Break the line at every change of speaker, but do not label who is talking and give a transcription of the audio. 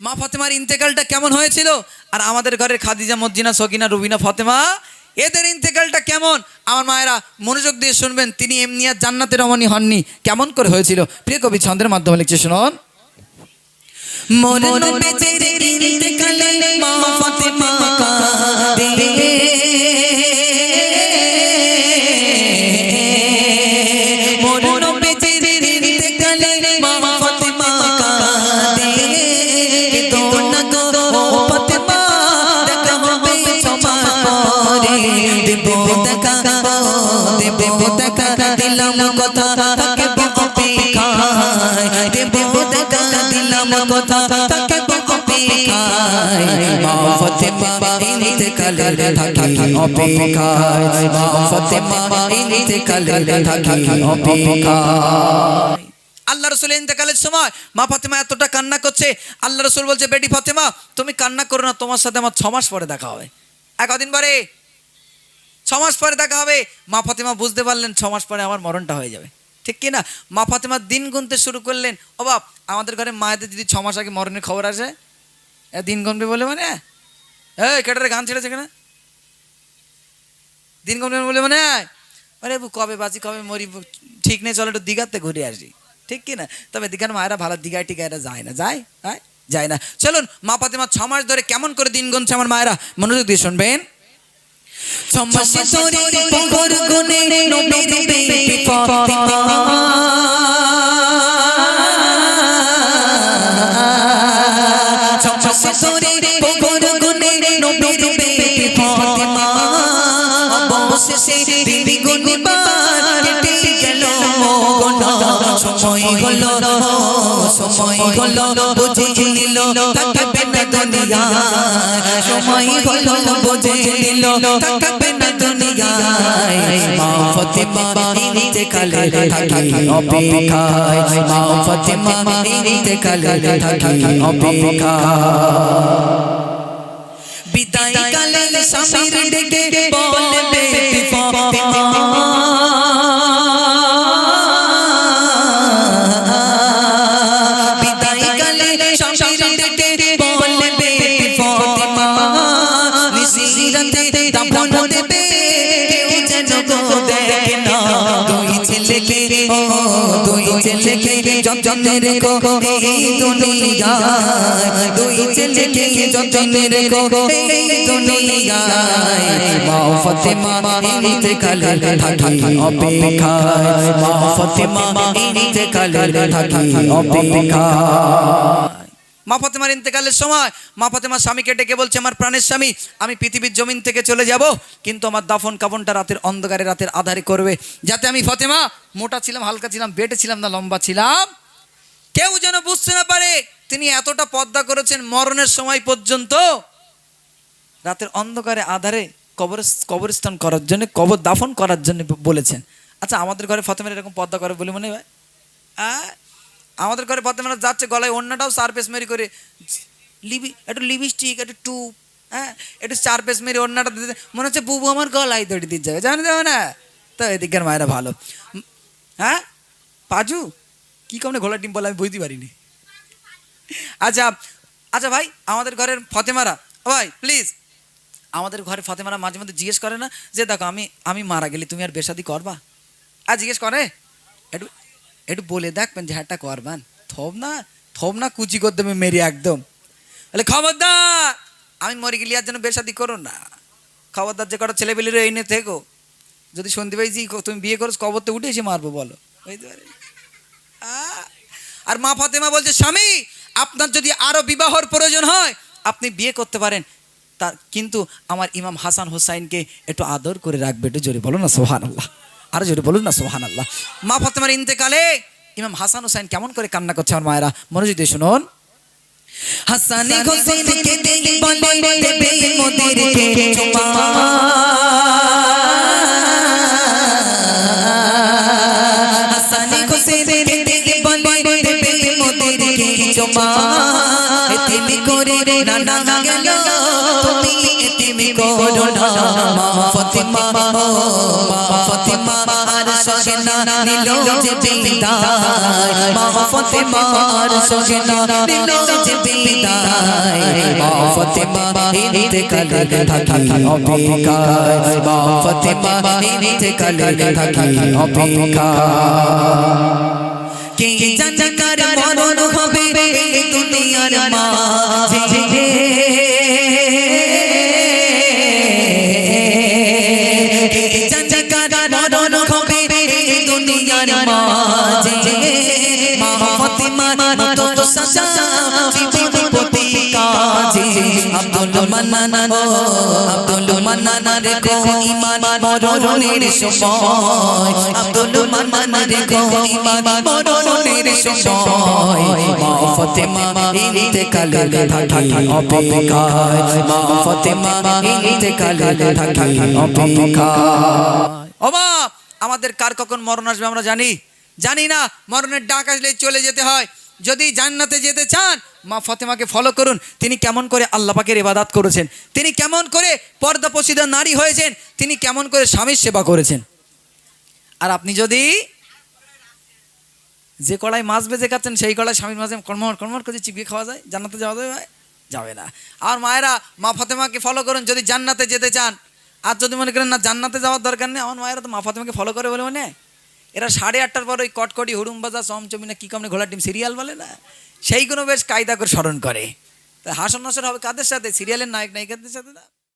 মা ফাতেমার ইন্তেকালটা কেমন হয়েছিল, আর আমাদের ঘরের খাদিজা, মর্জিনা, সকিনা, রুবিনা, ফাতেমা এদের ইন্তেকালটা কেমন? আমার মায়েরা মনোযোগ দিয়ে শুনবেন। তিনি এমনি আর জান্নাতের রমণী হননি, কেমন করে হয়েছিল প্রিয় কবি ছন্দের মাধ্যমে লিখছে, শুনুন। মরণ বেচের ইন্তেকালে মা ফাতেমা কাঁদে, মরণ বেচের ইন্তেকালে মা ফাতেমা কাঁদে, তোনা গো ফাতেমা দেখা হবে সমাজ পরে, দেব দেখা দিলাম কথা তাকে অপেক্ষায়, দেব দেখা দিলাম কথা তাকে অপেক্ষায়, মা ফাতেমা ইন্তেকালে থাকি অপেক্ষায়, মা ফাতেমা ইন্তেকালে থাকি অপেক্ষায়। আল্লাহ রাসূলের ইন্তেকালের সময় মা ফাতেমা এতটা কান্না করছে, আল্লাহ রাসূল বলছে, বেটি ফাতেমা তুমি কান্না করো না, তোমার সাথে আমার 6 মাস পরে দেখা হবে। কদিন পরে? 6 মাস পরে দেখা হবে। মা ফাতেমা বুঝতে পারলেন 6 মাস পরে আমার মরণটা হয়ে যাবে, ঠিক কি না? মা ফাতেমা দিন গুনতে শুরু করলেন। ও বাপ, আমাদের ঘরে মায়েদের যদি 6 মাস আগে মরণের খবর আসে, দিন গুনবে বলে মানে কেটারে গান ছেড়েছে কেনা, দিন গুনবে বলে মানে আরে কবে বাঁচি কবে মরি ঠিক নেই, চলো একটু দীঘাতে ঘুরে আসি, ঠিক কি না? তবে দীঘার মায়েরা ভালো, দীঘায় টিঘায় যায় না, যায় না। চলুন, মা ফাতেমা 6 মাস ধরে কেমন করে দিন গুনছে আমার মায়েরা, মনোযোগ দিয়ে শুনবেন। 6 মাস ধরে পহর গুনে নবীর বেটি ফাতেমা, 6 মাস ধরে পহর গুনে নবীর বেটি ফাতেমা, অবশেষে দিন গুনবার কেটে গেল গোনা, সময় হলো বুঝে নিল থাকবে না দুনিয়ায়, সময় হলো বুঝে নিল থাকবে না দুনিয়ায়, মা ফাতেমা ইন্তেকালে থাকি অপেক্ষায়, মা ফাতেমা ইন্তেকালে থাকি অপেক্ষায়। বিদায় কালে স্বামীর ডেকে বলে বেটি ফাতেমা, বিদায় কালে স্বামীর ডেকে বলে বেটি ফাতেমা, নিশিরাতে দাফন দেবে কেউ যেন গো দেখে না, দুই ছেলেকে যতনে রেখো এই দুনিয়ায়, দুই ছেলেকে যতনে রেখো এই দুনিয়ায়, মা ফাতেমা ইন্তেকালে থাকি অপেক্ষায়, মা ফাতেমা ইন্তেকালে থাকি অপেক্ষায়। মা ফাতেমার ইন্তেকালের সময় মা ফাতেমা স্বামীকে ডেকে বলছে, আমার প্রাণের স্বামী, আমি পৃথিবীর জমিন থেকে চলে যাব, কিন্তু আমার দাফন কাফনটা রাতের অন্ধকারে, রাতের আধারে করবে, যাতে আমি ফাতেমা মোটা ছিলাম, হালকা ছিলাম, বেটে ছিলাম না লম্বা ছিলাম, কেউ যেন বুঝতে না পারে। তিনি এতটা পর্দা করেছেন, মরণের সময় পর্যন্ত রাতের অন্ধকারে আধারে কবরস্থান করার জন্য, কবর দাফন করার জন্য বলেছেন। আচ্ছা, আমাদের ঘরে ফাতেমার এরকম পর্দা করে বলে মনে হয়? আমাদের ঘরে ফাতেমারা যাচ্ছে গলায় ওড়নাটাও 4 পেস মেরি করে, একটু লিপস্টিক, একটু টুপ, একটু 4 পেস মেরি ওড়নাটা দিতে মনে হচ্ছে বুবু আমার গলায় দড়ি দিতে যাবে, জানে দেবে না? তো এদিকের মায়েরা ভালো। পাজু কি কমনে ঘোলার ডিম বলে আমি বুঝতে পারিনি। আচ্ছা ভাই, আমাদের ঘরের ফাতেমারা, ভাই প্লিজ, আমাদের ঘরে ফাতেমারা মাঝে মধ্যে জিজ্ঞেস করে না যে দেখো আমি মারা গেলি তুমি আর বেশাদি করবা? জিজ্ঞেস করে, একটু বলে দেখবেন যে হ্যাঁটা করবেন, থব না কুচি করে দেবে মেরি একদম, বলে খবরদার আমি মরে গেলি আর যেন বেশাদি করো না, খবরদার যে কটা ছেলেবেলির এই নিয়ে থেকো, যদি শুনতে পাইছি তুমি বিয়ে করো কবরতে উঠে এসে মারবো, বলো, বুঝতে পারি? আর মা ফাতেমা বলছে, স্বামী আপনার যদি আরো বিবাহর প্রয়োজন হয় আপনি বিয়ে করতে পারেন, কিন্তু আমার ইমাম হাসান হোসাইনকে একটু আদর করে রাখবে, একটু জোরে বলো না সুবহানাল্লাহ, আরো জোরে বলুন না সুবহানাল্লাহ। মা ফাতেমার ইন্তেকালে ইমাম হাসান হোসেন কেমন করে কান্না করছে আমার মায়েরা, মনোযোগ দিয়ে শুনুন। হাসান হোসেনকে দেখে বলে দেবে মোদেরকে চুমা, হাসান হোসেনকে দেখে বলে দেবে মোদেরকে চুমা, এতিম করে নানা গেল তুমি এতিম করো না মা ফাতেমা মা ফাতেমা আর সজনা নিল যে বিদায় মা ফাতেমা আর সজনা নিল যে বিদায় মা ফাতেমা ইন্তেকালে থাকি অপেক্ষায় মা ফাতেমা ইন্তেকালে থাকি অপেক্ষায় কে জানে কার মরণ হবে এই দুনিয়ার মাঝে কে জানে কার মরণ হবে এই দুনিয়ার মাঝে মা ফাতেমার মতো সাজা জীবন প্রতি কাজে আব্দুল মান্নান রেখো ঈমান মরণের সময় আব্দুল মান্নান রেখো ঈমান মরণের সময় মা ফাতেমা ইন্তেকালে থাকি অপেক্ষায় মা ফাতেমা ইন্তেকালে থাকি অপেক্ষায়। ও মা, আমাদের কার কখন মরণ আসবে আমরা জানি না। মরণের ডাক আসলে চলে যেতে হয়। যদি জান্নাতে যেতে চান মা ফাতেমাকে ফলো করুন। তিনি কেমন করে আল্লাহ পাকের ইবাদত করেছেন, তিনি কেমন করে পর্দাপোশিদা নারী হয়েছেন, তিনি কেমন করে স্বামীর সেবা করেছেন। আর আপনি যদি যে কড়াই মাছ বেজে খাচ্ছেন সেই কড়াই স্বামীর মাঝে কর্মর করে চিবিয়ে খাওয়া যায়, জান্নাতে যাওয়া যাবে না। আর মায়েরা মা ফাতেমাকে ফলো করুন যদি জান্নাতে যেতে চান। আর যদি মনে করেন না জান্নাতে যাওয়ার দরকার নেই, আমার মায়েরা তো মা ফাতেমাকে ফলো করে বলে মনে এরা 8:30টার পর ওই কটকটি হুড়ুম বাজা চমচমি না কি কমনে ঘোড়ার ডিম সিরিয়াল বলে না, সেইগুলো বেশ কায়দা করে স্মরণ করে। তা হাসন নাসর হবে কাদের সাথে? সিরিয়ালের নায়ক নায়িকাদের সাথে না।